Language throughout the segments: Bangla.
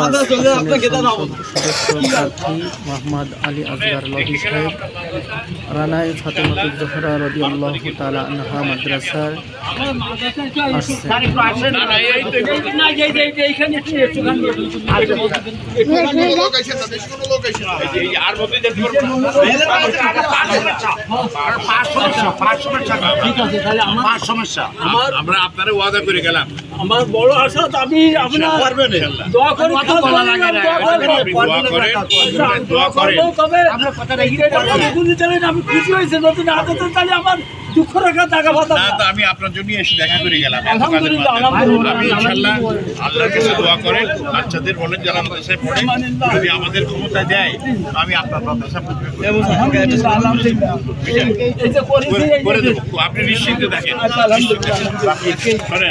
সদস্য প্রার্থী মোহাম্মদ আলী আসগার লবি সাহেব রানায় ফাতেমাতুজ জোহরা রাদিয়াল্লাহু তাআলা আনহা মাদ্রাসার আমরা আপনারা ওয়াদা করে গেলাম। আমার বড় আশা আমি আপনার পারবেন দোয়া করি আমি খুশি হয়েছে নতুন আদতে তাহলে আমার দুঃখ রাখা টাকা পাতা না, তো আমি আপনার জন্য এসে দেখা করে গেলাম। আলহামদুলিল্লাহ, আলহামদুলিল্লাহ। আমি ইনশাআল্লাহ আল্লাহর কাছে দোয়া করেন, বাচ্চাদের বলেন যারা মাদ্রাসায় পড়ে যদি আমাদের ক্ষমতা দেয় আমি আপনার মাদ্রাসা করে দেবো। আপনি নিশ্চিন্তে দেখেন, উপরে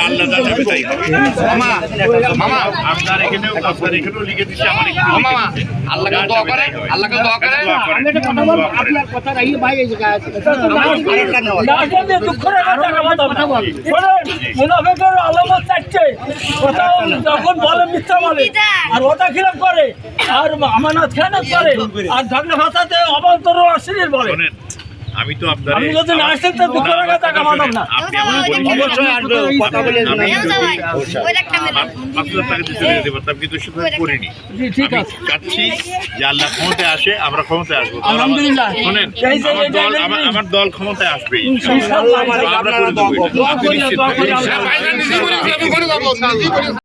আল্লাহ যাবে তাই হবে। মামা আপনার এখানেও লিখে দিচ্ছে আমার মামা আল্লাহকে দোয়া করে, আল্লাহকে দোয়া করে। আপনার কথা রাখি ভাই এই জায়গায় আছে দুঃখ রাখা টাকা পাতা মুনাফিকের আলামত চাচ্ছে যখন বলে মিথ্যা বলে আর ওটা খিলাফ করে আর আমানত খেয়ানত করে আর ঝগড়া ভাষাতে অবান্তর অশ্লীল বলে। আমি তো আপনার আমি যদি না আসতেন তো দুঃখ রাখা টাকা পাতাম না। আপনি আমাকে অবশ্যই আসবে, কথা বলে আমি 5 লাখ টাকা দিতে যেতে পারতাম, কিন্তু সেটা করিনি। ঠিক আছে, চাচ্ছি যে আল্লাহ ক্ষমতায় আসে, আমরা ক্ষমতায় আসবো। আলহামদুলিল্লাহ। শোনেন, আমার দল ক্ষমতায় আসবে, ইনশাআল্লাহ। আমরা করে দেবো। আপনি নিশ্চিত দোয়া করি,